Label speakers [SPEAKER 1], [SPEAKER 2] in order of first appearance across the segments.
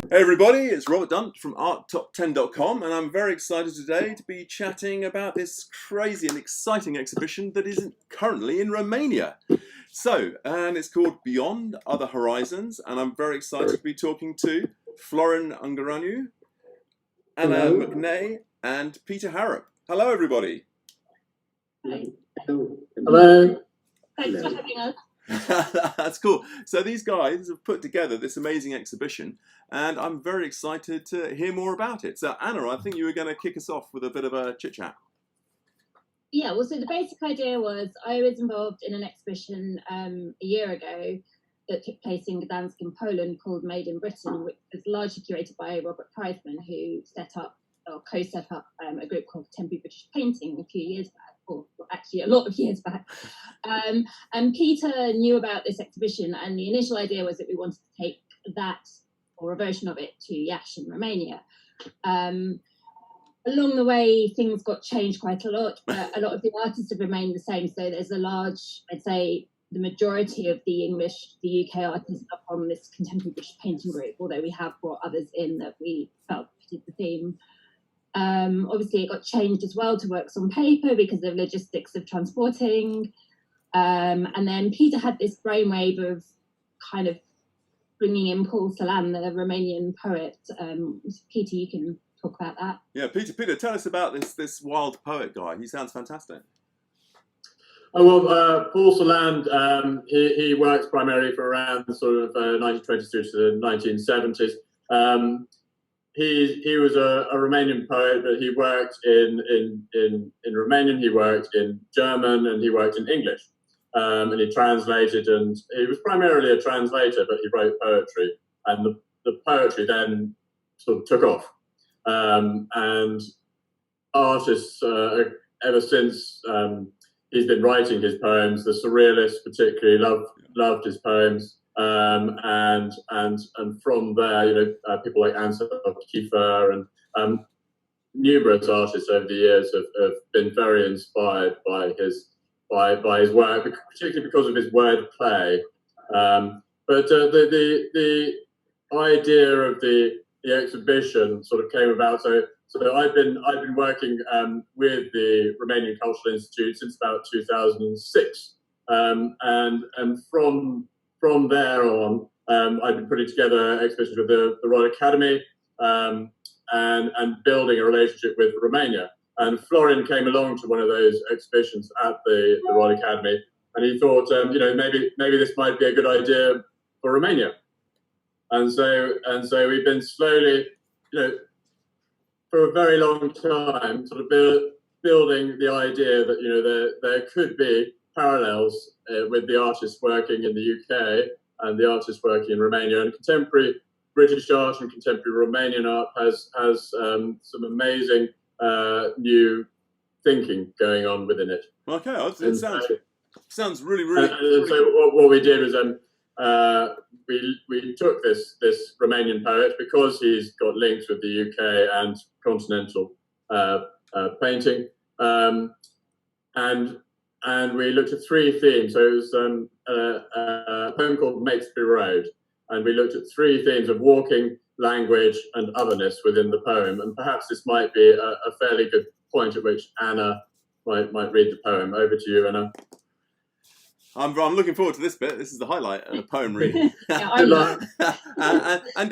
[SPEAKER 1] Hey everybody, it's Robert Dunt from ArtTop10.com, and I'm very excited today to be chatting about this crazy and exciting exhibition that is currently in Romania. And it's called Beyond Other Horizons, and I'm very excited to be talking to Florin Ungaranu, Anna
[SPEAKER 2] Hello.
[SPEAKER 1] McNay, and Peter Harrop. Hello everybody.
[SPEAKER 3] Hi.
[SPEAKER 2] Hello.
[SPEAKER 3] Thanks for having us.
[SPEAKER 1] That's cool. So these guys have put together this amazing exhibition, and I'm very excited to hear more about it. So Anna, I think you were going to kick us off with a bit of a chit chat.
[SPEAKER 3] Yeah, well, so the basic idea was I was involved in an exhibition a year ago that took place in Gdansk in Poland called Made in Britain, which was largely curated by Robert Priceman, who set up or co-set up a group called Contemporary British Painting a few years back, or actually a lot of years back. And Peter knew about this exhibition, and the initial idea was that we wanted to take that, or a version of it, to Iași in Romania. Along the way, things got changed quite a lot, but a lot of the artists have remained the same. So there's a large, I'd say, the majority of the UK artists are from this Contemporary British Painting group, although we have brought others in that we felt fitted the theme. Obviously, it got changed as well to works on paper because of logistics of transporting. And then Peter had this brainwave of kind of bringing in Paul Celan, the Romanian poet. Peter, you can talk about that.
[SPEAKER 1] Yeah, Peter, tell us about this wild poet guy. He sounds fantastic.
[SPEAKER 2] Oh, well, Paul Celan, he works primarily for around sort of 1920s to the 1970s. He was a Romanian poet, but he worked in Romanian, he worked in German, and he worked in English. And he translated, and he was primarily a translator, but he wrote poetry. And the poetry then sort of took off. And artists, ever since he's been writing his poems, the surrealists particularly loved his poems. And from there, people like Ansel Kiefer and numerous artists over the years have been very inspired by his work, particularly because of his word play. But the idea of the exhibition sort of came about. So I've been working with the Romanian Cultural Institute since about 2006, and from there on, I've been putting together exhibitions with the Royal Academy and building a relationship with Romania. And Florin came along to one of those exhibitions at the Royal Academy, and he thought, maybe this might be a good idea for Romania. And so we've been slowly, for a very long time, sort of building the idea that there could be parallels with the artists working in the UK and the artists working in Romania. And contemporary British art and contemporary Romanian art has some amazing new thinking going on within it.
[SPEAKER 1] Okay, it sounds really, really.
[SPEAKER 2] And so what we did was we took this Romanian poet, because he's got links with the UK and continental painting, and we looked at three themes. So it was a poem called Matesbury Road, and we looked at three themes of walking, language, and otherness within the poem. And perhaps this might be a fairly good point at which Anna might read the poem. Over to you, Anna.
[SPEAKER 1] I'm looking forward to this bit. This is the highlight of the poem reading. And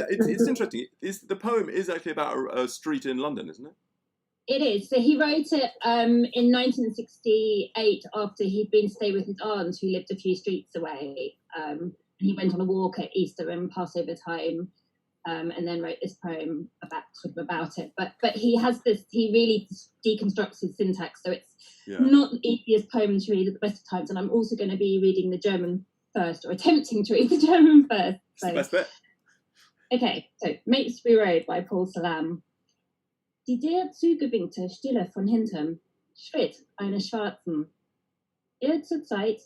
[SPEAKER 1] it's interesting. The poem is actually about a street in London, isn't it?
[SPEAKER 3] It is. So he wrote it in 1968 after he'd been to stay with his aunt, who lived a few streets away. He went on a walk at Easter and Passover time, and then wrote this poem about it. But he has this. He really deconstructs his syntax, so it's not the easiest poem to read at the best of times. And I'm also going to be reading the German first, or attempting to read the German first. So.
[SPEAKER 1] The best bit.
[SPEAKER 3] Okay, so Matesbury Road by Paul Celan. Die der zugewinkte Stille von hinten, Schritt eines Schwarzen. Zur Zeit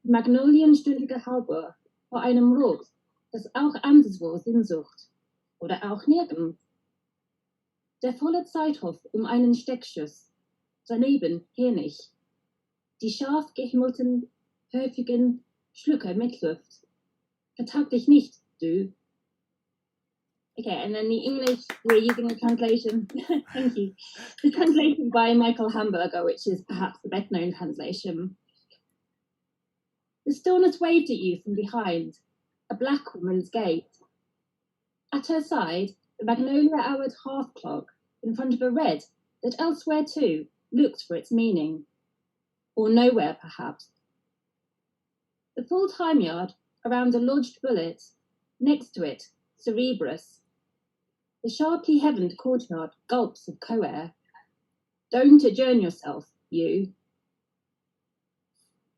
[SPEAKER 3] die magnolienstündige Haube vor einem Rot, das auch anderswo Sehnsucht, oder auch nirgends. Der volle Zeithof einen Steckschuss, daneben Hähnig. Die scharf gehimmelten, häufigen Schlucke mit Luft. Vertag dich nicht, du. Okay, and then the English, we're using the translation. Thank you. The translation by Michael Hamburger, which is perhaps the best known translation. The stillness waved at you from behind, a black woman's gait. At her side, the magnolia-houred hearth clock in front of a red that elsewhere too looked for its meaning. Or nowhere, perhaps. The full time yard around a lodged bullet, next to it, Cerebrus. The sharply heavened courtyard gulps of co-air. Don't adjourn yourself, you.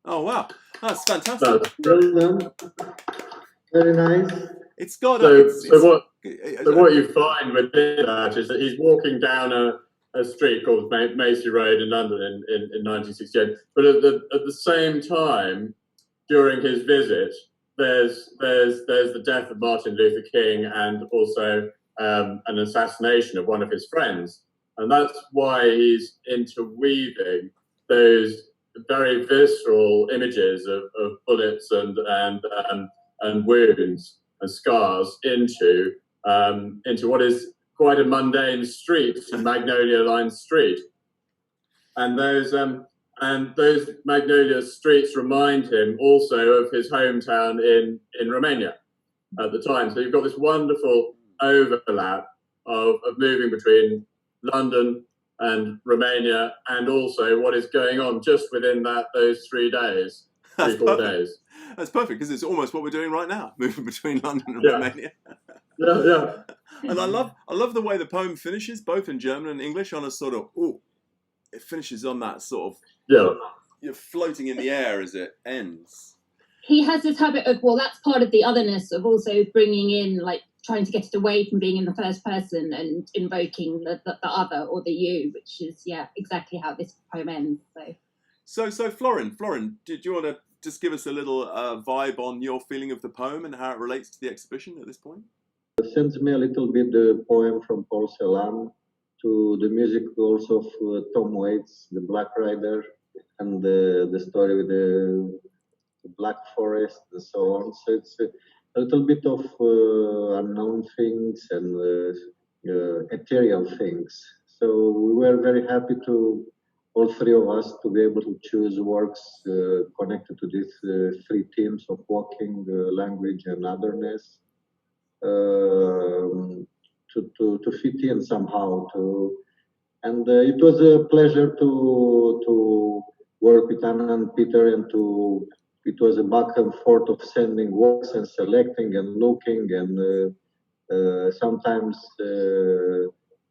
[SPEAKER 1] Oh wow, that's fantastic.
[SPEAKER 4] Well done. Very nice.
[SPEAKER 1] It's got
[SPEAKER 2] So what you find with that is that he's walking down a street called Macy Road in London in 1968. But at the same time, during his visit, there's the death of Martin Luther King and also an assassination of one of his friends, and that's why he's interweaving those very visceral images of bullets and wounds and scars into what is quite a mundane street, magnolia-lined street, and those magnolia streets remind him also of his hometown in Romania at the time. So you've got this wonderful overlap of moving between London and Romania, and also what is going on just within those 3 days, 4 days.
[SPEAKER 1] That's perfect, because it's almost what we're doing right now, moving between London and Romania.
[SPEAKER 2] Yeah.
[SPEAKER 1] And I love the way the poem finishes, both in German and English, on a sort of it finishes on that sort of you're floating in the air as it ends.
[SPEAKER 3] He has this habit of, well, that's part of the otherness of also bringing in, like, trying to get it away from being in the first person and invoking the other or the you, which is, exactly how this poem ends.
[SPEAKER 1] So Florin, did you want to just give us a little vibe on your feeling of the poem and how it relates to the exhibition at this point?
[SPEAKER 4] It sends me a little bit the poem from Paul Celan to the music also of Tom Waits, The Black Rider, and the story with the Black Forest and so on. So it's a little bit of unknown things and ethereal things. So we were very happy all three of us, to be able to choose works connected to these three themes of walking, language, and otherness, to fit in somehow. And it was a pleasure to work with Anna and Peter, and it was a back and forth of sending works and selecting and looking and sometimes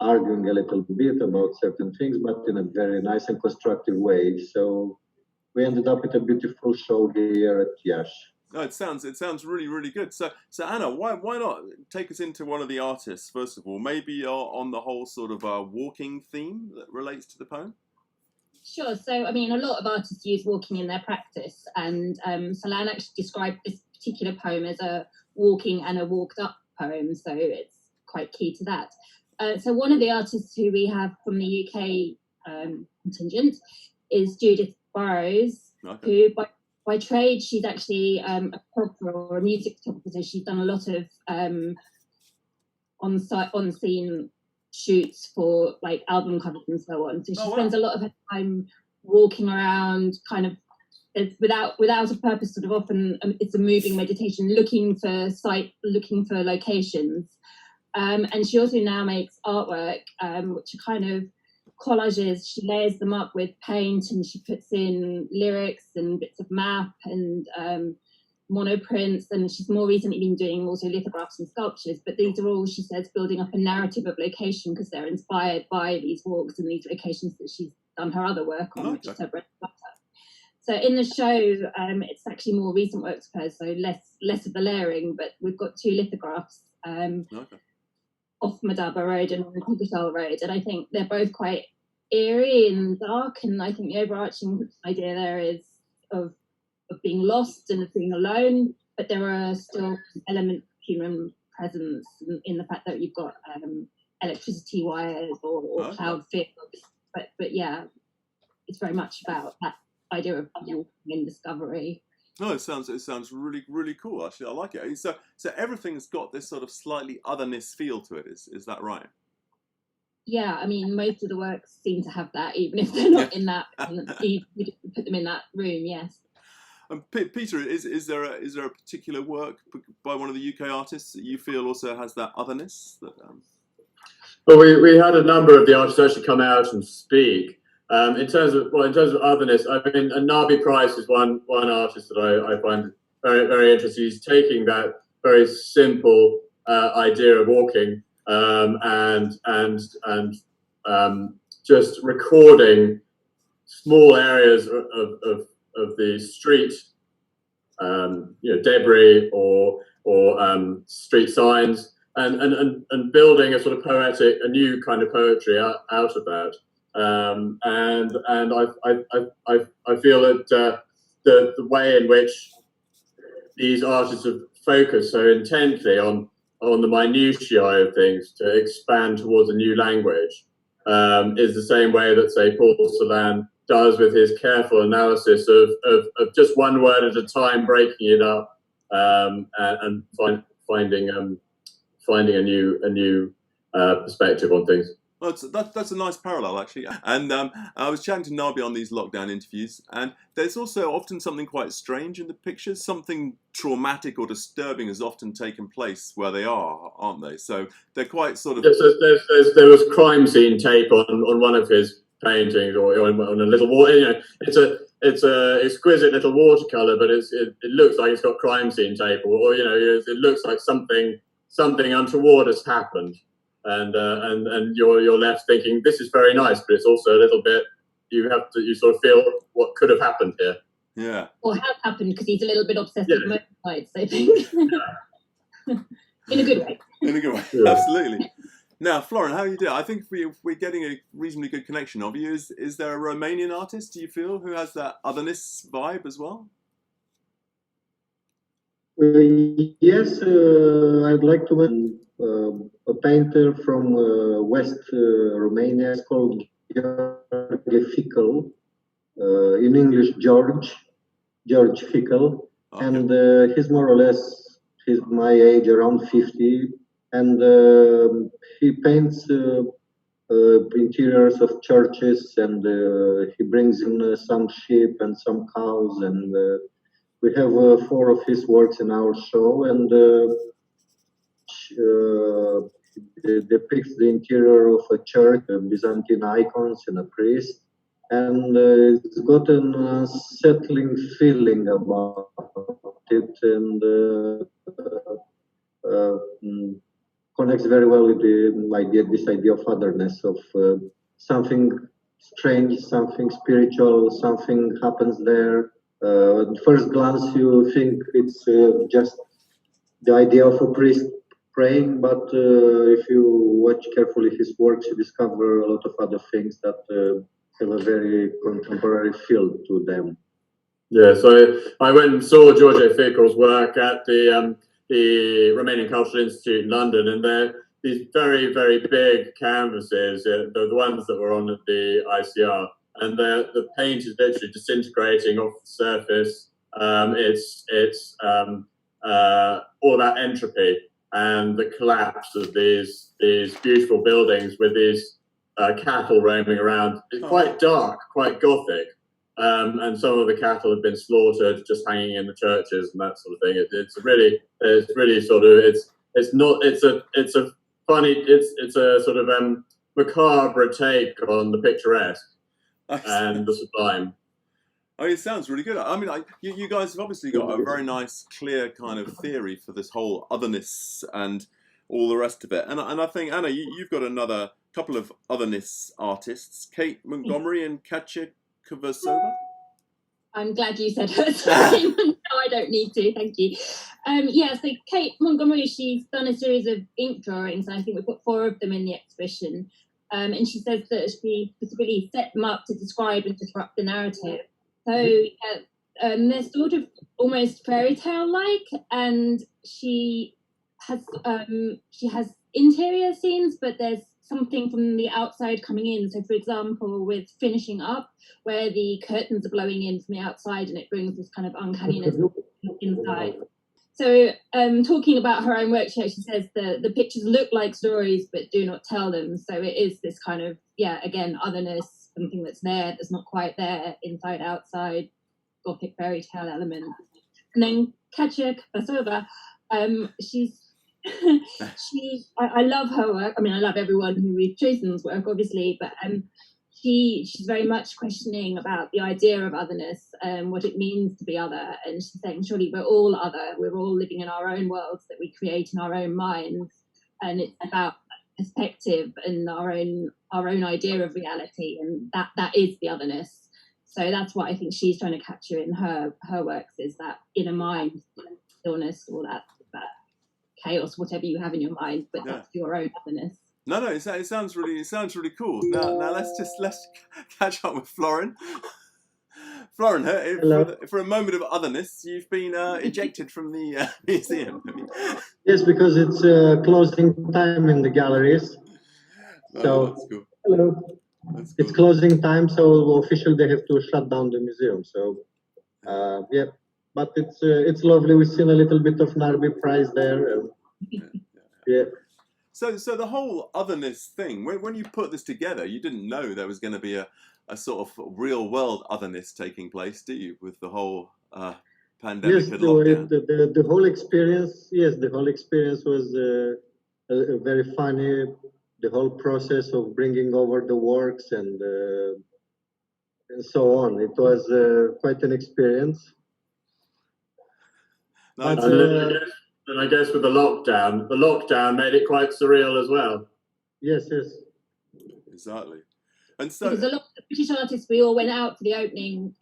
[SPEAKER 4] arguing a little bit about certain things, but in a very nice and constructive way. So we ended up with a beautiful show here at Iași.
[SPEAKER 1] No, it sounds really, really good. So Anna, why not take us into one of the artists first of all? Maybe on the whole sort of walking theme that relates to the poem.
[SPEAKER 3] Sure. So, I mean, a lot of artists use walking in their practice, and Celan actually described this particular poem as a walking and a walked up poem, so it's quite key to that. So one of the artists who we have from the UK contingent is Judith Burrows, who by trade, she's actually a photographer or a music photographer, so she's done a lot of on-scene shoots for like album covers and so on. So she spends a lot of her time walking around, kind of without a purpose, sort of often it's a moving meditation, looking for locations. And she also now makes artwork, which are kind of collages. She layers them up with paint, and she puts in lyrics and bits of map and monoprints, and she's more recently been doing also lithographs and sculptures, but these are all, she says, building up a narrative of location because they're inspired by these walks and these locations that she's done her other work on, which is her bread and butter. So in the show, it's actually more recent works of hers, so less of the layering, but we've got two lithographs off Madaba Road and Cockatall Road, and I think they're both quite eerie and dark, and I think the overarching idea there is of being lost and of being alone, but there are still elements of human presence in the fact that you've got electricity wires or cloud fields, but yeah, it's very much about that idea of walking and discovery.
[SPEAKER 1] No, it sounds really cool. Actually, I like it. So everything's got this sort of slightly otherness feel to it. Is that right?
[SPEAKER 3] Yeah, I mean, most of the works seem to have that, even if they're not in that. You put them in that room, yes.
[SPEAKER 1] And Peter, is there a particular work by one of the UK artists that you feel also has that otherness?
[SPEAKER 2] Well, we had a number of the artists actually come out and speak. In terms of otherness, I mean, Nabi Price is one artist that I find very interesting. He's taking that very simple idea of walking and just recording small areas of the street, debris or street signs, and building a sort of a new kind of poetry out of that. And I feel that the way in which these artists have focused so intently on the minutiae of things to expand towards a new language is the same way that, say, Paul Celan does with his careful analysis of just one word at a time, breaking it up and finding a new perspective on things.
[SPEAKER 1] Well, that's a nice parallel, actually. And I was chatting to Nabi on these lockdown interviews, and there's also often something quite strange in the pictures. Something traumatic or disturbing has often taken place where they are, aren't they? So they're quite sort of...
[SPEAKER 2] There was crime scene tape on one of his paintings, or on a little water. It's a exquisite little watercolor, but it looks like it's got crime scene tape, or it looks like something untoward has happened. And you're left thinking, this is very nice, but it's also a little bit, you sort of feel what could have happened here.
[SPEAKER 1] Yeah.
[SPEAKER 3] Or has happened, because he's a little bit obsessed with motorbikes, I think. In a good way.
[SPEAKER 1] In a good way, yeah. Absolutely. Now, Florian, how are you doing? I think we're getting a reasonably good connection of you. Is there a Romanian artist, do you feel, who has that otherness vibe as well?
[SPEAKER 4] Yes, I'd like to mention a painter from West Romania. It's called Gheorghe Fickel, in English George Fickel, okay. And he's more or less my age, around 50, and he paints interiors of churches, and he brings in some sheep and some cows, and we have 4 of his works in our show, and depicts the interior of a church, Byzantine icons and a priest, and it's got an unsettling feeling about it, and connects very well with this idea of otherness, of something strange, something spiritual, something happens there. At first glance, you think it's just the idea of a priest praying, but if you watch carefully his works, you discover a lot of other things that have a very contemporary feel to them.
[SPEAKER 2] Yeah, so I went and saw Gheorghe Fickel's work at the Romanian Cultural Institute in London, and they're these very, very big canvases, the ones that were on at the ICR, and the paint is literally disintegrating off the surface. It's all that entropy and the collapse of these beautiful buildings with these cattle roaming around. It's quite dark, quite gothic, and some of the cattle have been slaughtered, just hanging in the churches and that sort of thing. It's really sort of it's a sort of macabre take on the picturesque and the sublime.
[SPEAKER 1] Oh, it sounds really good. I mean, you guys have obviously got a very nice, clear kind of theory for this whole otherness and all the rest of it. And I think, Anna, you've got another couple of otherness artists, Kate Montgomery and Katya Kvasova.
[SPEAKER 3] I'm glad you said her name. No, I don't need to, thank you. So Kate Montgomery, she's done a series of ink drawings, and I think we've got 4 of them in the exhibition. And she says that she specifically set them up to describe and disrupt the narrative. So they're sort of almost fairy tale-like, and she has interior scenes, but there's something from the outside coming in. So, for example, with finishing up, where the curtains are blowing in from the outside, and it brings this kind of uncanniness inside. So, talking about her own work, she says the pictures look like stories, but do not tell them. So it is this kind of, again, otherness, something that's there, that's not quite there, inside, outside, Gothic fairy tale element. And then Katja Pasova, she's I love her work. I mean, I love everyone who we've chosen's work, obviously, but she's very much questioning about the idea of otherness, what it means to be other, and she's saying surely we're all other. We're all living in our own worlds that we create in our own minds, and it's about perspective and our own idea of reality, and that is the otherness. So that's what I think she's trying to capture in her works, is that inner mind, stillness, all that chaos, whatever you have in your mind, but that's your own otherness.
[SPEAKER 1] No, it sounds really cool. Now let's catch up with Florin. Florin, for a moment of otherness, you've been ejected from the museum.
[SPEAKER 4] Yes, because it's closing time in the galleries. So
[SPEAKER 1] that's cool.
[SPEAKER 4] Hello.
[SPEAKER 1] That's cool.
[SPEAKER 4] It's closing time, so officially they have to shut down the museum. So but it's lovely. We've seen a little bit of Narby Prize there. Yeah.
[SPEAKER 1] So the whole otherness thing, when you put this together, you didn't know there was going to be a sort of real world otherness taking place, do you? With the whole pandemic and lockdown.
[SPEAKER 4] The whole experience. Yes, the whole experience was very funny. The whole process of bringing over the works and so on. It was quite an experience.
[SPEAKER 1] No,
[SPEAKER 2] and I guess with the lockdown made it quite surreal as well.
[SPEAKER 4] Yes.
[SPEAKER 1] Exactly. And so,
[SPEAKER 3] because a lot of the British artists, we all went out for the opening,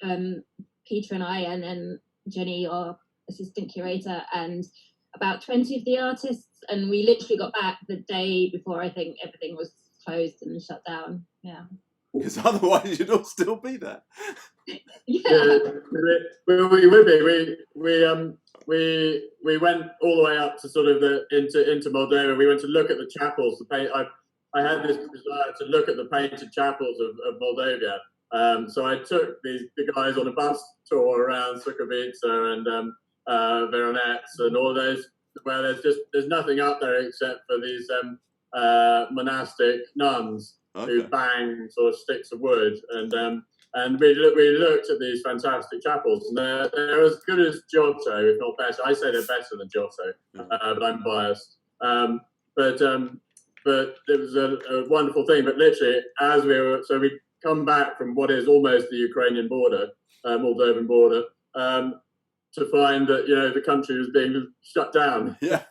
[SPEAKER 3] Peter and I, and then Jenny, our assistant curator, and about 20 of the artists, and we literally got back the day before I think everything was closed and shut down. Yeah.
[SPEAKER 1] Because otherwise you'd all still be there.
[SPEAKER 3] Yeah.
[SPEAKER 2] We would be. We went all the way up to sort of into Moldova. We went to look at the chapels. I had this desire to look at the painted chapels of Moldova. So I took the guys on a bus tour around Sukovica and Veronets and all those, where there's nothing up there except for these monastic nuns who bang sort of sticks of wood, and we looked at these fantastic chapels, and they're as good as Giotto, if not better. I say they're better than Giotto, but I'm biased. But it was a wonderful thing. But literally, we come back from what is almost the Ukrainian border, Moldovan border, to find that the country was being shut down.
[SPEAKER 1] Yeah.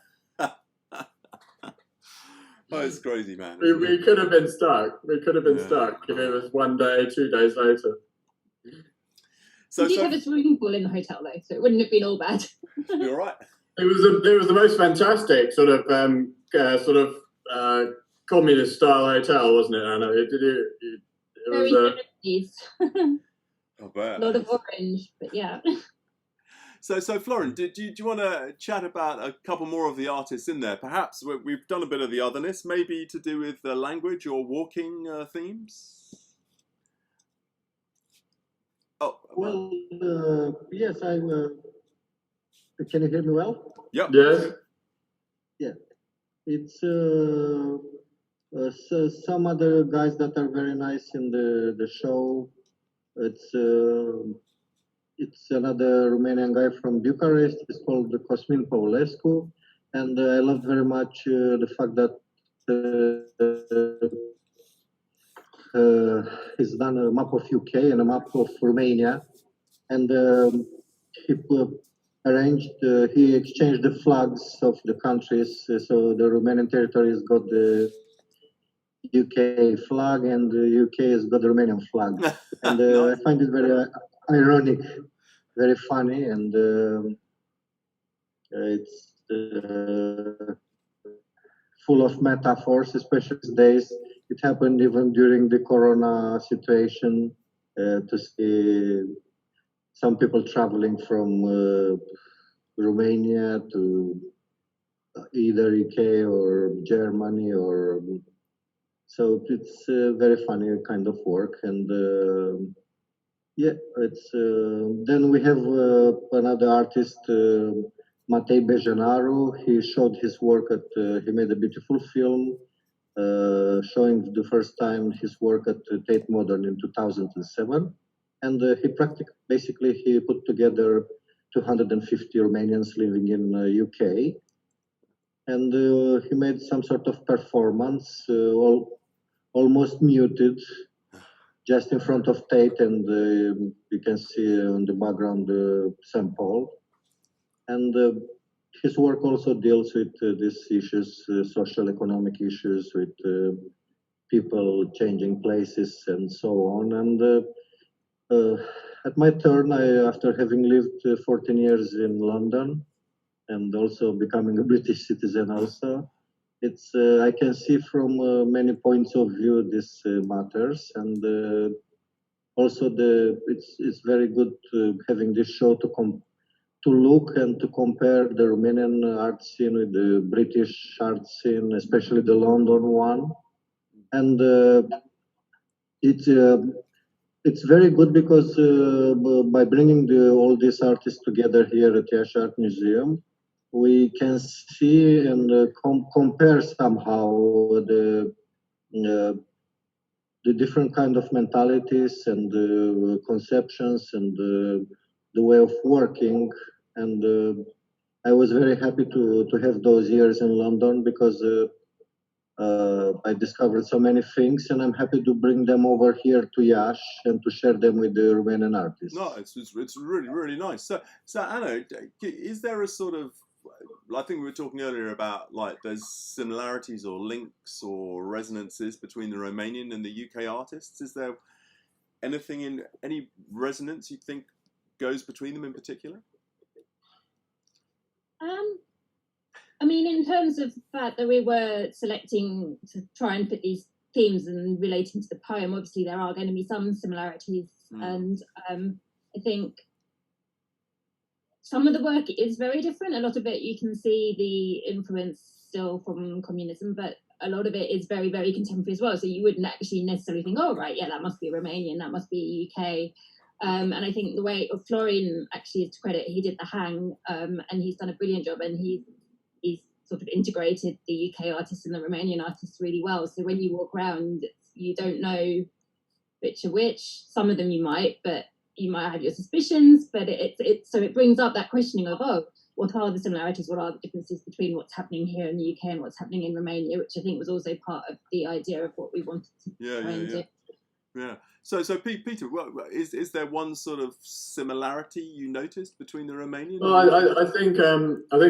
[SPEAKER 1] Oh, it's crazy, man.
[SPEAKER 2] We could have been stuck. We could have been stuck if it was 1 day, 2 days later.
[SPEAKER 3] We did have a swimming pool in the hotel, though, so it wouldn't have been all bad.
[SPEAKER 1] You're right.
[SPEAKER 2] It was the most fantastic sort of communist style hotel, wasn't it, Anna? It
[SPEAKER 3] Very
[SPEAKER 2] was
[SPEAKER 1] a
[SPEAKER 3] lot of orange, but yeah.
[SPEAKER 1] So Florin, do you want to chat about a couple more of the artists in there? Perhaps we've done a bit of the otherness, maybe to do with language or walking themes. Oh
[SPEAKER 4] well, yes, can you hear me well?
[SPEAKER 1] Yep.
[SPEAKER 2] Yes.
[SPEAKER 4] Yeah, it's some other guys that are very nice in the show. It's another Romanian guy from Bucharest. It's called Cosmin Paulescu, and I loved very much the fact that he's done a map of UK and a map of Romania, and he exchanged the flags of the countries. So the Romanian territories got the UK flag, and the UK has got the Romanian flag, and I find it very ironic, very funny, and it's full of metaphors, especially these days. It happened even during the Corona situation, to see some people traveling from Romania to either UK or Germany or So it's very funny kind of work, and yeah, it's then we have another artist, Matei Bejenaru. He showed his work at. He made a beautiful film showing the first time his work at Tate Modern in 2007, and basically he put together 250 Romanians living in UK, and he made some sort of performance, almost muted, just in front of Tate, and you can see on the background St. Paul. And his work also deals with these issues, social economic issues, with people changing places and so on. And at my turn, after having lived 14 years in London and also becoming a British citizen also, it's I can see from many points of view this matters, and also it's very good having this show to look and to compare the Romanian art scene with the British art scene, especially the London one, and it's very good because by bringing all these artists together here at Iasi Art Museum, we can see and compare somehow the different kind of mentalities and conceptions and the way of working. And I was very happy to have those years in London because I discovered so many things, and I'm happy to bring them over here to Iași and to share them with the Romanian artists.
[SPEAKER 1] No, it's really, really nice. So Anna, is there a sort of, I think we were talking earlier about like there's similarities or links or resonances between the Romanian and the UK artists. Is there anything any resonance you think goes between them in particular?
[SPEAKER 3] I mean, in terms of the fact that we were selecting to try and fit these themes and relating to the poem, obviously there are going to be some similarities, and I think some of the work is very different. A lot of it you can see the influence still from communism, but a lot of it is very, very contemporary as well. So you wouldn't actually necessarily think, oh, right, yeah, that must be Romanian, that must be UK. And I think the way of Florian actually is to credit, he did the hang, and he's done a brilliant job, and he's sort of integrated the UK artists and the Romanian artists really well. So when you walk around, you don't know which are which. Some of them you might, but you might have your suspicions. But so it brings up that questioning of, oh, what are the similarities? What are the differences between what's happening here in the UK and what's happening in Romania? Which I think was also part of the idea of what we wanted to try and do.
[SPEAKER 1] Yeah. So Peter, is there one sort of similarity you noticed between the Romanian?
[SPEAKER 2] Well, I think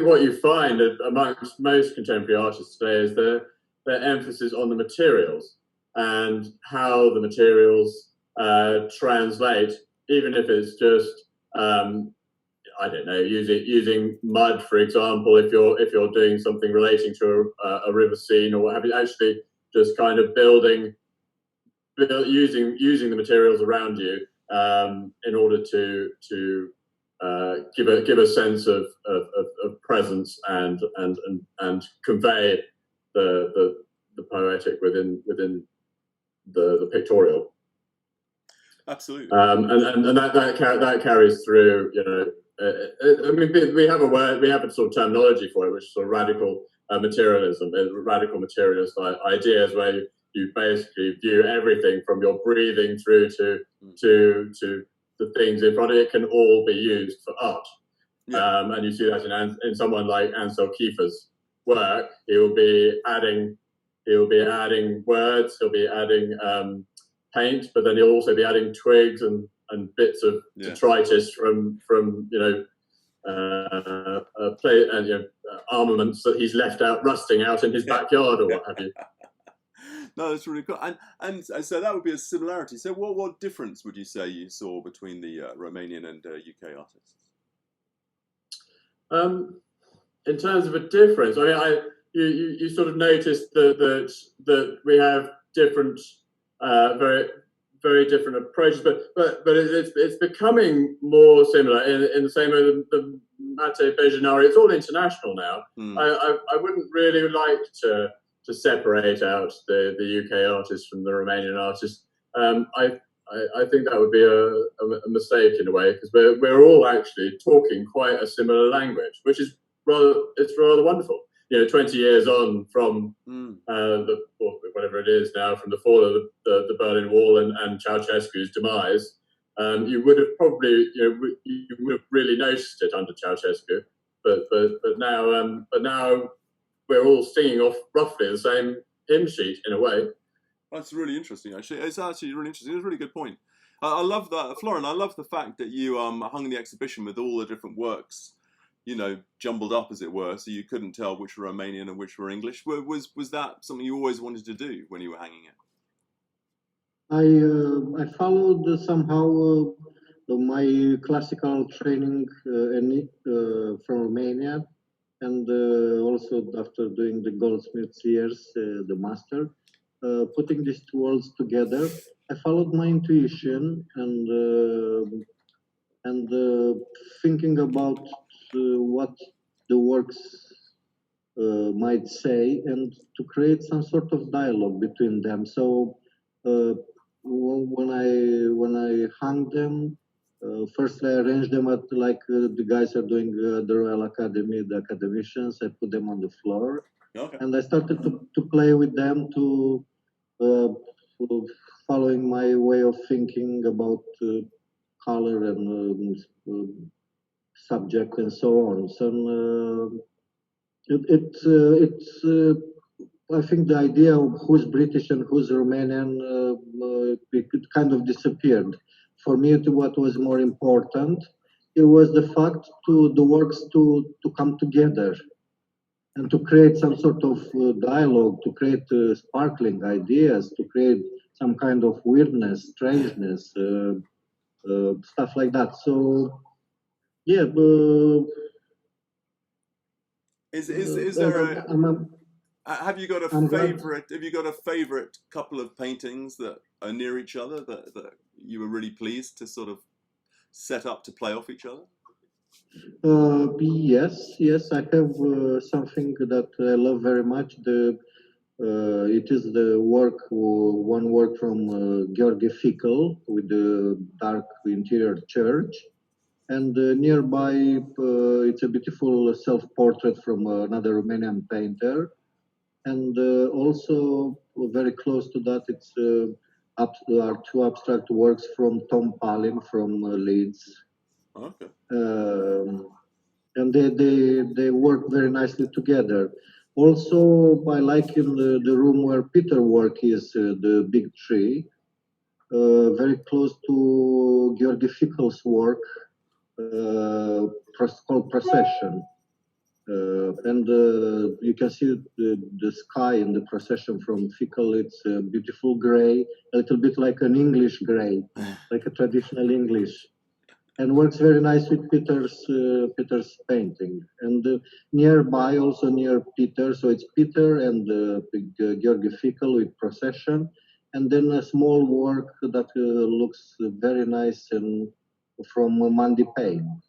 [SPEAKER 2] what you find amongst most contemporary artists today is their emphasis on the materials and how the materials translate, even if it's just I don't know, using mud, for example. If you're doing something relating to a river scene or what have you, actually just kind of using the materials around you in order to give a sense of presence and convey the poetic within the pictorial.
[SPEAKER 1] Absolutely.
[SPEAKER 2] And that carries through. You know, I mean, we have a sort of terminology for it, which is sort of radical materialism, radical materialist ideas, where you basically view everything from your breathing through to the things in front of it can all be used for art. Yeah. And you see that in someone like Ansel Kiefer's work. He'll be adding words, he'll be adding paint, but then he'll also be adding twigs and bits of detritus from armaments that he's left out rusting out in his backyard or what have you.
[SPEAKER 1] No, that's really cool. And so that would be a similarity. So what difference would you say you saw between the Romanian and UK artists?
[SPEAKER 2] In terms of a difference, I mean, you sort of noticed that we have different, very very different approaches, but it's becoming more similar in the same way the Matei Bejenaru. It's all international now. I wouldn't really like to separate out the UK artists from the Romanian artists. I think that would be a mistake in a way, because we're all actually talking quite a similar language, which is rather wonderful. 20 years on from whatever it is now, from the fall of the Berlin Wall and Ceausescu's demise, you would have probably you would have really noticed it under Ceausescu, but now we're all singing off roughly the same hymn sheet in a way.
[SPEAKER 1] That's really interesting, actually. It's actually really interesting. It's a really good point. I love that, Florin. I love the fact that you hung the exhibition with all the different works, jumbled up, as it were, so you couldn't tell which were Romanian and which were English. Was that something you always wanted to do when you were hanging it?
[SPEAKER 4] I followed somehow my classical training from Romania, and also after doing the goldsmith's years, the master. Putting these two worlds together, I followed my intuition and thinking about what the works might say, and to create some sort of dialogue between them. So when I hung them, first I arranged them at the guys are doing the Royal Academy, the academicians. I put them on the floor,
[SPEAKER 1] Okay.
[SPEAKER 4] and I started to play with them, to following my way of thinking about color and subject and so on. So I think the idea of who's British and who's Romanian it kind of disappeared. For me, what was more important, it was the fact to the works to come together and to create some sort of dialogue, to create sparkling ideas, to create some kind of weirdness, strangeness, stuff like that. So, yeah.
[SPEAKER 1] Is there have you got a favorite? Have you got a favorite couple of paintings that are near each other that you were really pleased to sort of set up to play off each other?
[SPEAKER 4] Yes, I have something that I love very much. It is the one work from Gheorghe Fickel with the dark interior church, and nearby it's a beautiful self-portrait from another Romanian painter, and also very close to that it's are two abstract works from Tom Palin from Leeds.
[SPEAKER 1] Okay.
[SPEAKER 4] And they work very nicely together. Also, I like in the room where Peter work is the big tree, very close to Gheorghe Fickel's work called Procession. And you can see the sky in the procession from Fickel. It's a beautiful gray, a little bit like an English gray, like a traditional English, and works very nice with Peter's painting. And nearby, also near Peter, so it's Peter and Gheorghe Fickel with Procession, and then a small work that looks very nice and from Mandy Payne.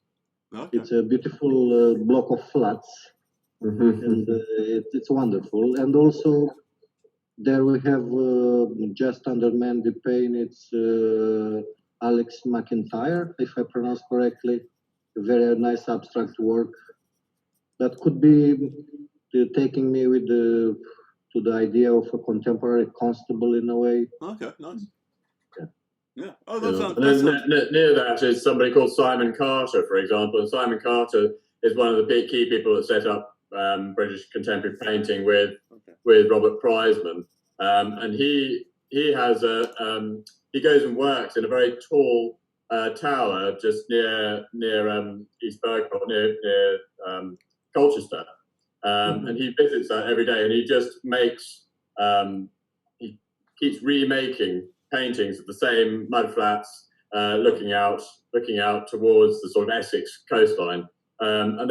[SPEAKER 4] Okay. It's a beautiful block of flats, and it's wonderful. And also there we have just under Mandy Payne, it's Alex McIntyre, if I pronounce correctly, a very nice abstract work that could be taking me with to the idea of a contemporary constable in a way.
[SPEAKER 1] Okay, nice. Yeah. Oh,
[SPEAKER 2] near that is somebody called Simon Carter, for example. And Simon Carter is one of the key people that set up British contemporary painting with Robert Prizeman, and he has he goes and works in a very tall tower just near East Bergholt, near Colchester, and he visits that every day, and he just makes he keeps remaking paintings of the same mud flats, looking out towards the sort of Essex coastline, and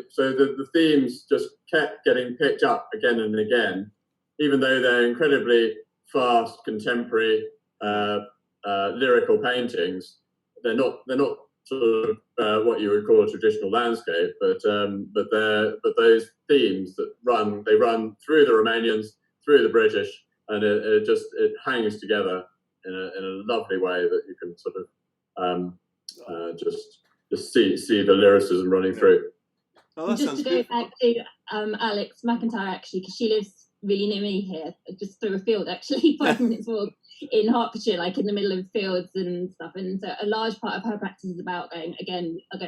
[SPEAKER 2] so the themes just kept getting picked up again and again, even though they're incredibly fast, contemporary, lyrical paintings. They're not sort of what you would call a traditional landscape, but those themes that run through the Romanians, through the British, and it hangs together in a lovely way that you can sort of just see the lyricism running through.
[SPEAKER 1] Oh,
[SPEAKER 3] just to go back to Alex McIntyre, actually, because she lives really near me here, just through a field, actually, 5 minutes walk in Hertfordshire, like in the middle of fields and stuff. And so a large part of her practice is about going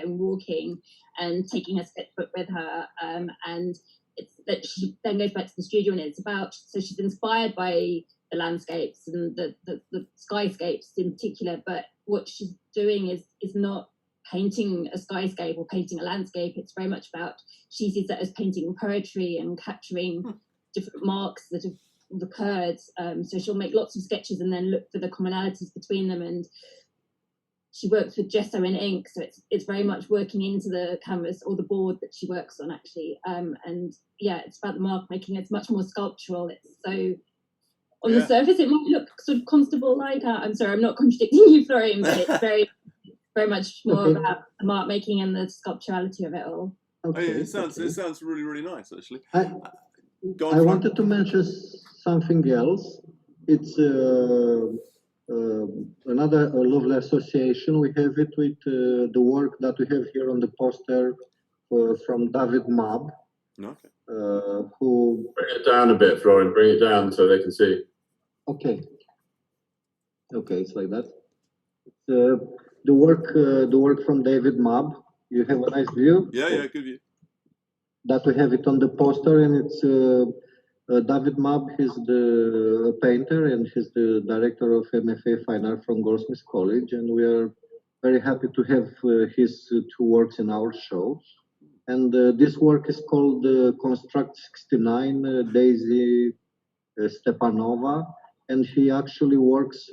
[SPEAKER 3] walking and taking her sketchbook with her. And it's that she then goes back to the studio, and it's about, so she's inspired by the landscapes and the skyscapes in particular, but what she's doing is not painting a skyscape or painting a landscape. It's very much about, she sees that as painting poetry and capturing different marks that have occurred. So she'll make lots of sketches and then look for the commonalities between them. And she works with gesso and ink, so it's very much working into the canvas or the board that she works on, actually. And yeah, it's about the mark making. It's much more sculptural. It's so, on the surface, it might look sort of constable-like. I'm sorry, I'm not contradicting you, Florian, but it's very much more about the mark making and the sculpturality of it all.
[SPEAKER 1] Okay, it sounds really, really nice, actually.
[SPEAKER 4] I wanted to mention something else. It's another lovely association. We have it with the work that we have here on the poster from David Mabb.
[SPEAKER 1] Okay.
[SPEAKER 2] Who bring it down a bit, Florian. Bring it down so they can see.
[SPEAKER 4] Okay, it's like that. The work from David Mabb. You have a nice view.
[SPEAKER 1] Yeah, good view.
[SPEAKER 4] That we have it on the poster, and it's David Mabb. He's the painter, and he's the director of MFA Fine Art from Goldsmiths College, and we are very happy to have his two works in our show. And this work is called Construct 69, Daisy Stepanova, and he actually works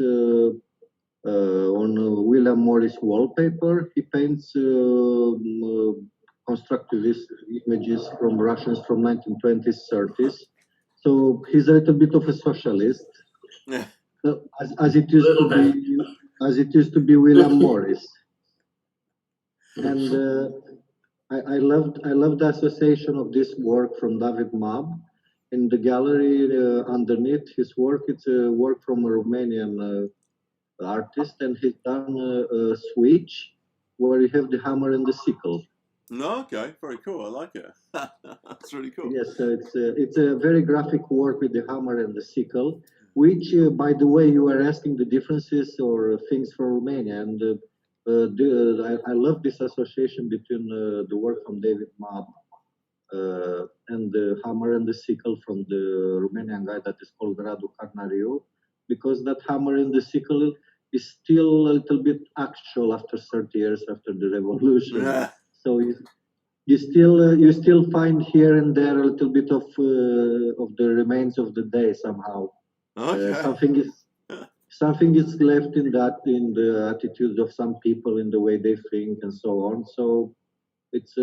[SPEAKER 4] on William Morris wallpaper. He paints constructivist images from Russians from 1920s, 30s. So he's a little bit of a socialist, as it used to be William Morris. And I loved the association of this work from David Mabb. In the gallery underneath his work, it's a work from a Romanian artist, and he's done a switch where you have the hammer and the sickle.
[SPEAKER 1] No, okay, very cool. I like it. That's really cool.
[SPEAKER 4] Yes, it's a very graphic work with the hammer and the sickle, which, by the way, you were asking the differences or things from Romania, and I love this association between the work from David Mabb and the hammer and the sickle from the Romanian guy that is called Radu Carnariu, because that hammer and the sickle is still a little bit actual after 30 years after the revolution.
[SPEAKER 1] Yeah.
[SPEAKER 4] So you still find here and there a little bit of the remains of the day somehow.
[SPEAKER 1] Okay.
[SPEAKER 4] Something is left in the attitudes of some people, in the way they think and so on. So it's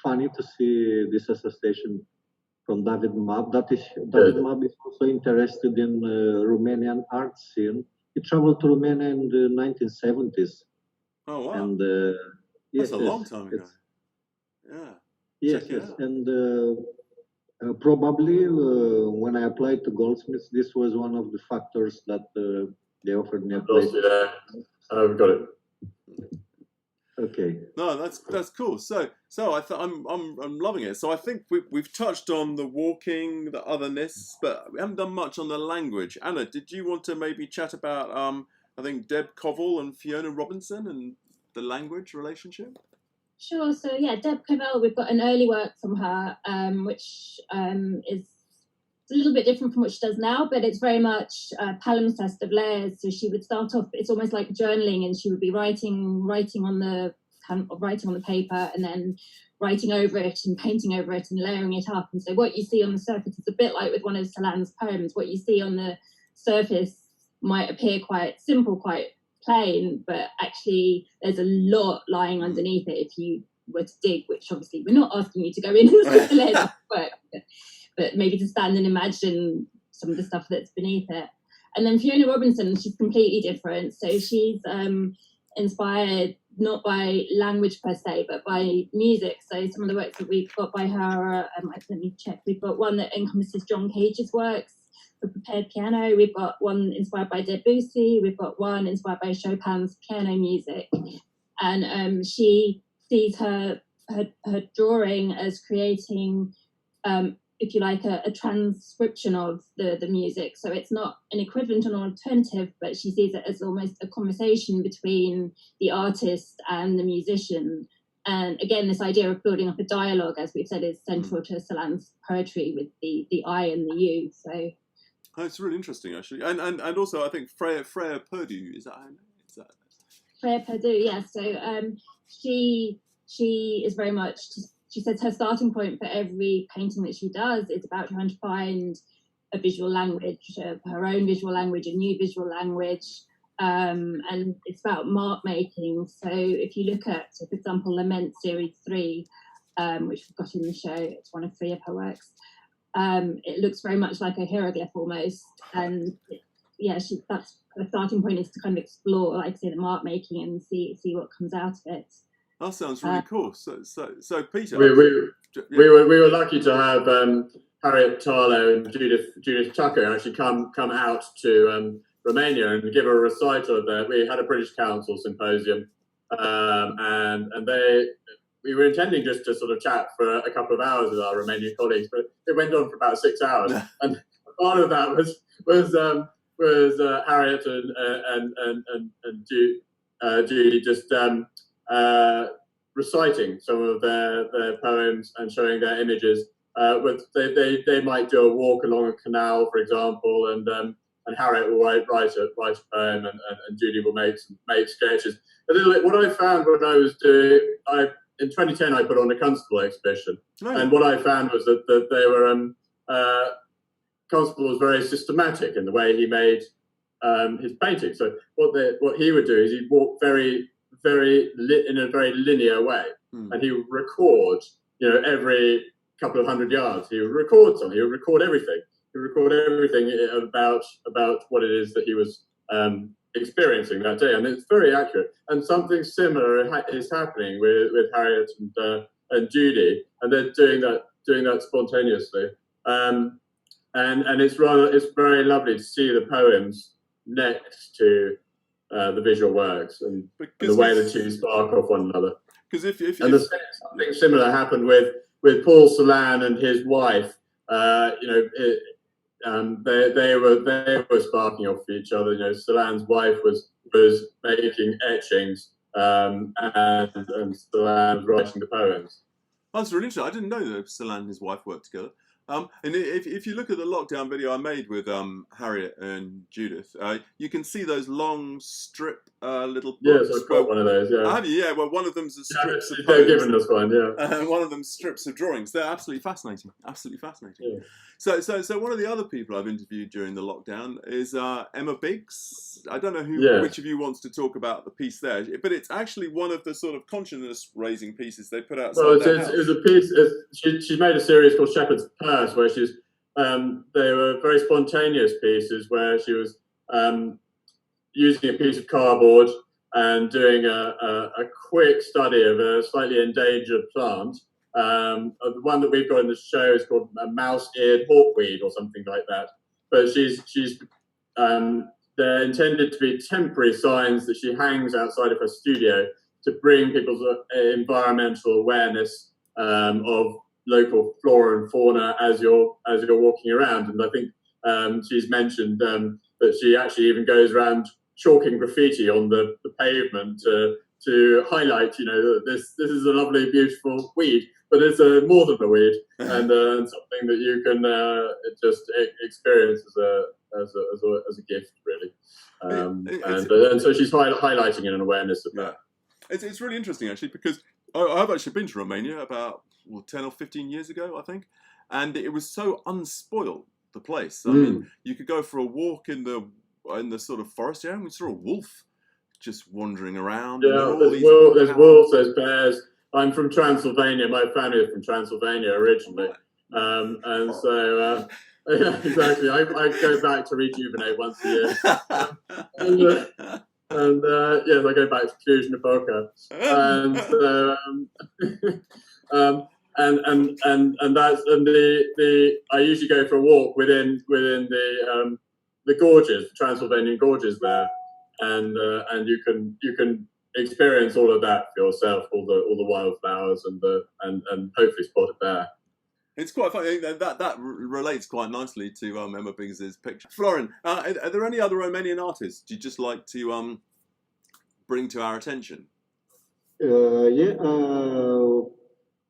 [SPEAKER 4] funny to see this association from David Mabb. David Mabb is also interested in Romanian art scene. He traveled to Romania in the 1970s.
[SPEAKER 1] Oh wow!
[SPEAKER 4] And
[SPEAKER 1] that's a long time ago. Yeah.
[SPEAKER 4] Yes. And probably when I applied to Goldsmiths, this was one of the factors that they offered me a place.
[SPEAKER 2] Yeah, I've got it.
[SPEAKER 4] Okay.
[SPEAKER 1] No, that's cool. So I'm loving it. So I think we've touched on the walking, the otherness, but we haven't done much on the language. Anna, did you want to maybe chat about I think Deb Covell and Fiona Robinson and the language relationship?
[SPEAKER 3] Sure. So yeah, Deb Covell, we've got an early work from her, which is a little bit different from what she does now, but it's very much palimpsest of layers. So she would start off, it's almost like journaling, and she would be writing on the paper, and then writing over it and painting over it and layering it up. And so what you see on the surface is a bit like with one of Celan's poems. What you see on the surface might appear quite simple, quite plain, but actually there's a lot lying underneath it if you were to dig, which obviously we're not asking you to go in and see the layers of work, but maybe to stand and imagine some of the stuff that's beneath it. And then Fiona Robinson, she's completely different. So she's inspired not by language per se, but by music. So some of the works that we've got by her, let me check. We've got one that encompasses John Cage's works for prepared piano. We've got one inspired by Debussy. We've got one inspired by Chopin's piano music. And she sees her drawing as creating, if you like, a transcription of the music. So it's not an equivalent or an alternative, but she sees it as almost a conversation between the artist and the musician. And again, this idea of building up a dialogue, as we've said, is central to Celan's poetry, with the I and the you. So
[SPEAKER 1] it's really interesting, actually. And also, I think Freya Purdue, is that her name?
[SPEAKER 3] Freya Purdue, yes. So she is very much, she says her starting point for every painting that she does is about trying to find a visual language, her own visual language, a new visual language, and it's about mark making. So if you look at, so for example, Lament Series 3, which we've got in the show, it's one of 3 of her works, it looks very much like a hieroglyph almost. And that's the starting point, is to kind of explore, like I say, the mark making and see what comes out of it.
[SPEAKER 1] That sounds really cool. So Peter,
[SPEAKER 2] we were lucky to have Harriet Tarlow and Judith Tucker actually come out to Romania and give a recital there. We had a British Council symposium, and we were intending just to sort of chat for a couple of hours with our Romanian colleagues, but it went on for about 6 hours, and part of that was Harriet and Judy just reciting some of their poems and showing their images. They might do a walk along a canal, for example, and Harriet will write a poem, and Judy will make sketches. A little bit. What I found when I was doing, in 2010 I put on a Constable exhibition, and what I found was that they were Constable was very systematic in the way he made his painting. So what he would do is he'd walk in a very linear way, and he would record, every couple of hundred yards. He would record something. He would record everything. He would record everything about what it is that he was experiencing that day, and it's very accurate. And something similar is happening with Harriet and Judy, and they're doing that spontaneously. And it's very lovely to see the poems next to the visual works, and the way the two spark off one another.
[SPEAKER 1] Because if
[SPEAKER 2] something similar happened with Paul Celan and his wife, they were sparking off each other. Celan's wife was making etchings, and Celan was writing the poems.
[SPEAKER 1] That's really interesting. I didn't know that Celan and his wife worked together. And if you look at the lockdown video I made with Harriet and Judith, you can see those long strip little books.
[SPEAKER 2] Yes, I've got one of those. Yeah.
[SPEAKER 1] Have you? Yeah. Well, one of them's a strips of
[SPEAKER 2] they're
[SPEAKER 1] poems.
[SPEAKER 2] giving us one. Yeah.
[SPEAKER 1] And one of them's strips of drawings. They're absolutely fascinating. Absolutely fascinating.
[SPEAKER 2] Yeah.
[SPEAKER 1] So one of the other people I've interviewed during the lockdown is Emma Biggs. I don't know which of you wants to talk about the piece there, but it's actually one of the sort of consciousness-raising pieces they put out.
[SPEAKER 2] Well, it's a piece. She made a series called Shepherd's Purse, where she's they were very spontaneous pieces where she was using a piece of cardboard and doing a quick study of a slightly endangered plant. The one that we've got in the show is called a mouse-eared hawkweed or something like that. But they're intended to be temporary signs that she hangs outside of her studio to bring people's environmental awareness of local flora and fauna as you're walking around. And I think she's mentioned that she actually even goes around chalking graffiti on the pavement to highlight, that this is a lovely, beautiful weed, but it's more than a weed, and something that you can just experience as a gift, really. And so she's highlighting an awareness of that.
[SPEAKER 1] It's really interesting, actually, because I've actually been to Romania about 10 or 15 years ago, I think, and it was so unspoiled, the place. I mean, you could go for a walk in the sort of forest area, and we saw a wolf just wandering around.
[SPEAKER 2] Yeah, there's wolves, there's bears. I'm from Transylvania. My family is from Transylvania originally, and so yeah, exactly. I go back to rejuvenate once a year. And yes, I go back to Cluj-Napoca, and the I usually go for a walk within the gorges, the Transylvanian gorges there, and you can experience all of that for yourself, all the wildflowers and hopefully spot a bear.
[SPEAKER 1] It's quite funny. That relates quite nicely to Emma Biggs's picture. Florin, are there any other Romanian artists you'd just like to bring to our attention?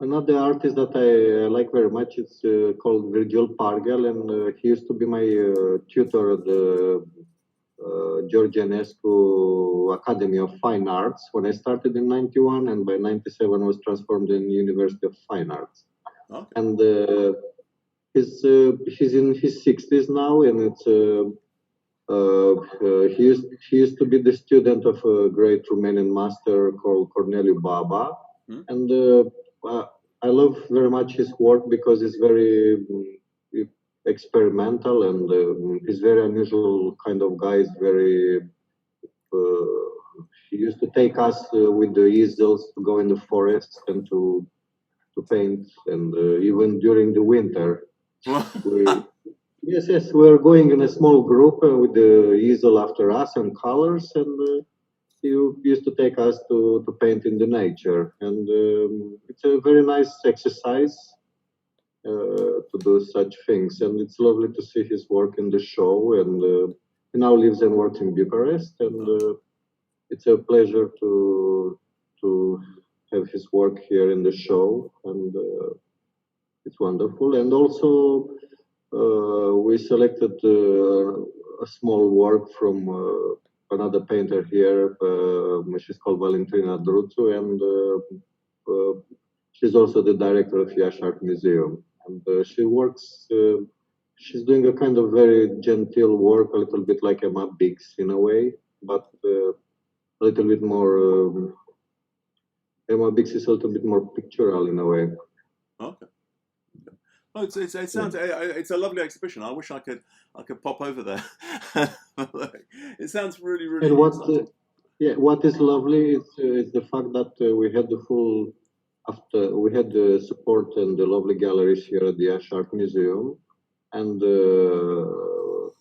[SPEAKER 4] Another artist that I like very much is called Virgil Pargel, and he used to be my tutor at the Georgianescu Academy of Fine Arts when I started in '91, and by '97 was transformed in University of Fine Arts.
[SPEAKER 1] Okay.
[SPEAKER 4] And he's in his 60s now, and it's he used to be the student of a great Romanian master called Corneliu Baba, and I love very much his work because it's very experimental, and he's very unusual kind of guy. He's very he used to take us with the easels to go in the forest and to paint, and even during the winter. Yes, we're going in a small group with the easel after us and colors, and he used to take us to paint in the nature, and it's a very nice exercise to do such things, and it's lovely to see his work in the show, and he now lives and works in Bucharest, and it's a pleasure to have his work here in the show, and it's wonderful. And also we selected a small work from another painter here. She's called Valentina Druțu, and she's also the director of Iasi Art Museum. And she works, she's doing a kind of very genteel work, a little bit like Emma Biggs in a way, but a little bit more, Emma Biggs is a little bit more pictorial in a way.
[SPEAKER 1] Okay. Oh, it sounds it's a lovely exhibition. I wish I could pop over there. It sounds really
[SPEAKER 4] And
[SPEAKER 1] exciting.
[SPEAKER 4] what is lovely is the fact that we had the full we had the support and the lovely galleries here at the Iasi Art Museum, and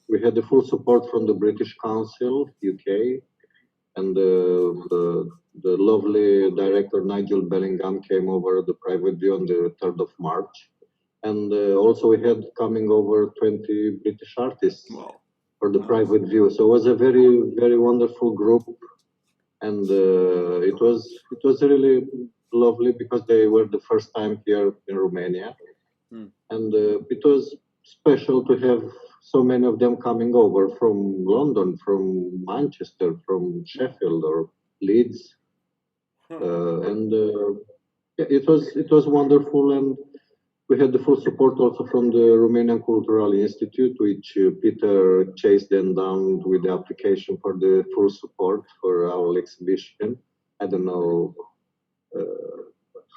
[SPEAKER 4] we had the full support from the British Council, UK, and the lovely director Nigel Bellingham came over the private view on the 3rd of March. And also we had coming over 20 British artists for the private view. So it was a very, very wonderful group. And it was really lovely because they were the first time here in Romania. And it was special to have so many of them coming over from London, from Manchester, from Sheffield or Leeds. And it was wonderful, and we had the full support also from the Romanian Cultural Institute, which Peter chased them down with the application for the full support for our exhibition. I don't know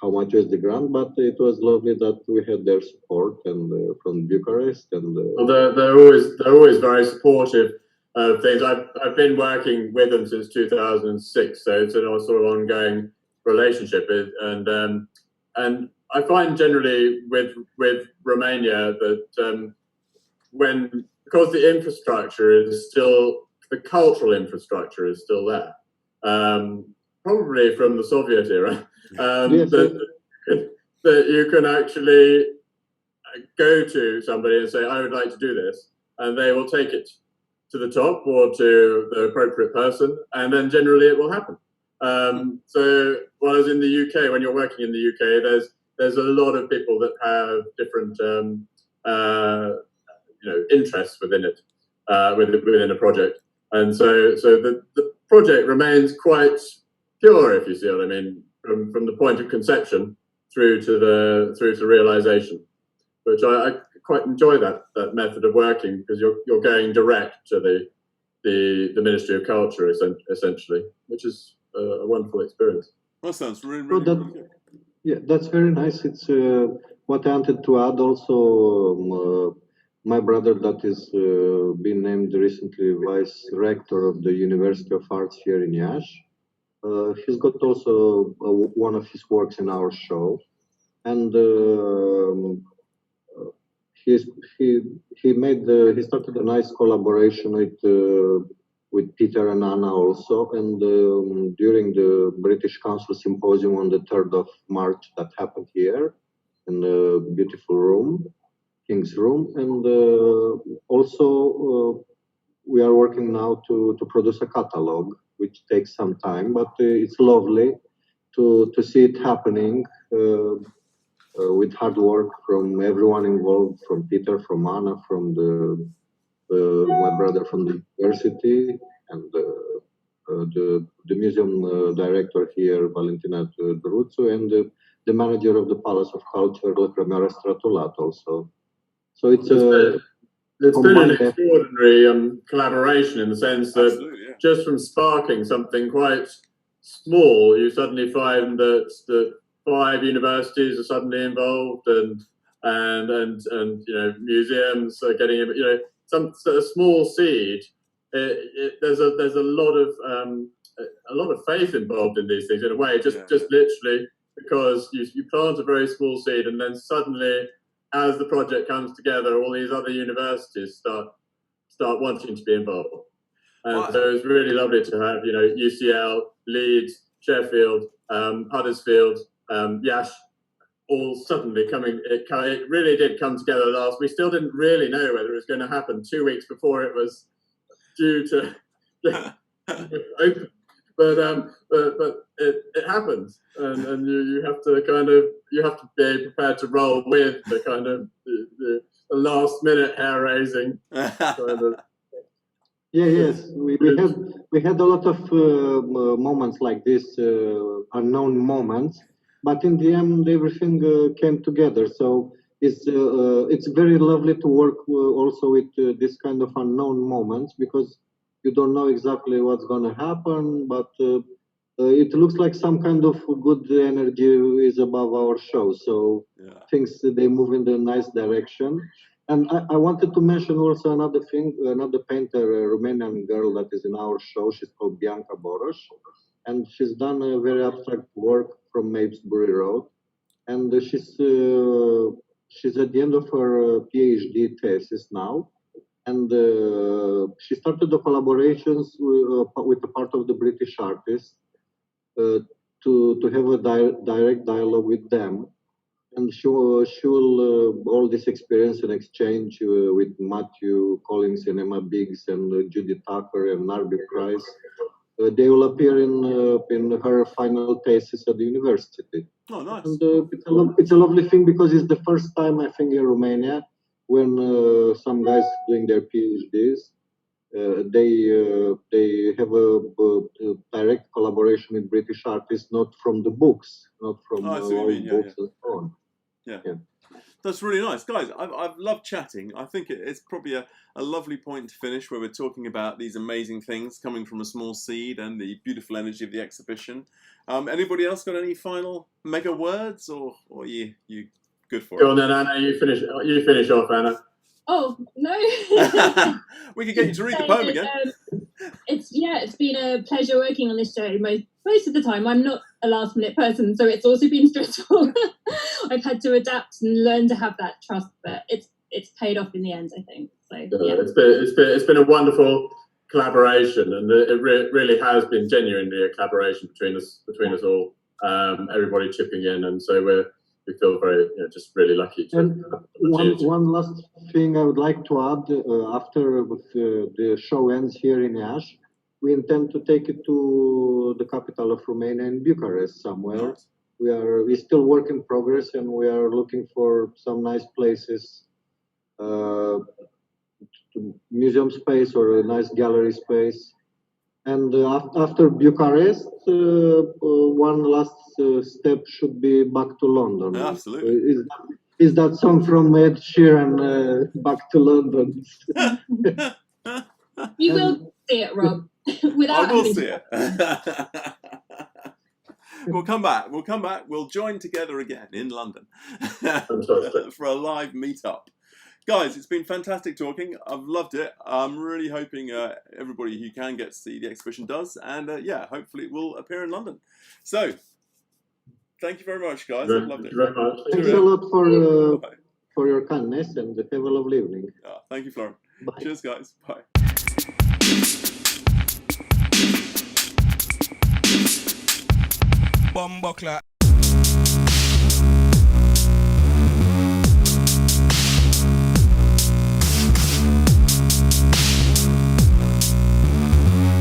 [SPEAKER 4] how much was the grant, but it was lovely that we had their support, and from Bucharest. And
[SPEAKER 2] well, they're always very supportive of things. I've been working with them since 2006, so it's a sort of ongoing relationship. And I find generally with Romania that because the infrastructure is still, the cultural infrastructure is still there, probably from the Soviet era, that you can actually go to somebody and say, I would like to do this, and they will take it to the top or to the appropriate person, and then generally it will happen. So whereas in the UK, when you're working in the UK, there's a lot of people that have different interests within it, within a project, and so the project remains quite pure, if you see what I mean, from the point of conception through to realization, which I quite enjoy that method of working, because you're going direct to the Ministry of Culture essentially, which is a wonderful experience.
[SPEAKER 1] That sounds really good.
[SPEAKER 4] Yeah, that's very nice. It's what I wanted to add also. my brother that is been named recently vice rector of the University of Arts here in Iași. He's got also one of his works in our show, and he's, he started a nice collaboration with Peter and Anna also, and during the British Council Symposium on the 3rd of March that happened here in the beautiful room, King's Room, and also we are working now to produce a catalog, which takes some time, but it's lovely to see it happening with hard work from everyone involved, from Peter, from Anna, from my brother from the university, and the museum director here, Valentina Druzzu, and the manager of the Palace of Culture, Lăcrămioara Stratulat, also. So it's
[SPEAKER 2] been an extraordinary collaboration in the sense that
[SPEAKER 1] yeah.
[SPEAKER 2] just from sparking something quite small, you suddenly find that 5 universities are suddenly involved, and you know, museums are getting, you know, a small seed. There's a lot of faith involved in these things in a way. Just literally because you plant a very small seed, and then suddenly, as the project comes together, all these other universities start wanting to be involved. And so it's really lovely to have, you know, UCL, Leeds, Sheffield, Huddersfield, Iași, all suddenly coming. It really did come together last. We still didn't really know whether it was going to happen 2 weeks before it was due to open. But it happens, and you have to be prepared to roll with the kind of the last minute hair raising kind of.
[SPEAKER 4] Yeah, yes, we had a lot of moments like this, unknown moments, but in the end everything came together. So it's very lovely to work also with this kind of unknown moments, because you don't know exactly what's going to happen, but it looks like some kind of good energy is above our show. So things, they move in the nice direction. And I wanted to mention also another thing, another painter, a Romanian girl that is in our show. She's called Bianca Boros, and she's done a very abstract work from Mapesbury Road. And she's at the end of her PhD thesis now. And she started the collaborations with a part of the British artists to have a direct dialogue with them. And she will all this experience and exchange with Matthew Collins and Emma Biggs and Judy Tucker and Narby Price. They will appear in her final thesis at the university.
[SPEAKER 1] Oh, nice!
[SPEAKER 4] And it's a lovely thing, because it's the first time, I think, in Romania when some guys doing their PhDs, they have a direct collaboration with British artists, not from the books, not from old books and so on.
[SPEAKER 1] Yeah. That's really nice, guys. I've loved chatting. I think it's probably a lovely point to finish, where we're talking about these amazing things coming from a small seed and the beautiful energy of the exhibition. Anybody else got any final mega words, or you good for it?
[SPEAKER 2] Go on then, Anna. You finish off, Anna.
[SPEAKER 3] Oh no!
[SPEAKER 1] We could get you to read the poem again.
[SPEAKER 3] It's been a pleasure working on this show. Most of the time, I'm not a last minute person, so it's also been stressful. I've had to adapt and learn to have that trust, but it's paid off in the end, I think. So yeah,
[SPEAKER 2] it's been a wonderful collaboration, and it really has been genuinely a collaboration between us all. Everybody chipping in, and so we feel very, just really lucky to.
[SPEAKER 4] And one last thing I would like to add, after the show ends here in Iași, we intend to take it to the capital of Romania, in Bucharest somewhere.
[SPEAKER 1] Nice.
[SPEAKER 4] We're still work in progress, and we are looking for some nice places, museum space or a nice gallery space. And after Bucharest, one last step should be back to London.
[SPEAKER 1] Absolutely.
[SPEAKER 4] Is that song from Ed Sheeran, Back to London?
[SPEAKER 3] You will see it, Rob. I
[SPEAKER 1] will see it. We'll come back. We'll join together again in London for a live meetup. guys, it's been fantastic talking. I've loved it. I'm really hoping everybody who can get to see the exhibition does, and yeah, hopefully it will appear in London. So, thank you very much, guys. I've loved it.
[SPEAKER 2] Thank you very much.
[SPEAKER 4] Thanks a lot for your kindness, and have a lovely evening.
[SPEAKER 1] Thank you, Florent.
[SPEAKER 4] Bye.
[SPEAKER 1] Cheers, guys. Bye.
[SPEAKER 5] Bumbuckler.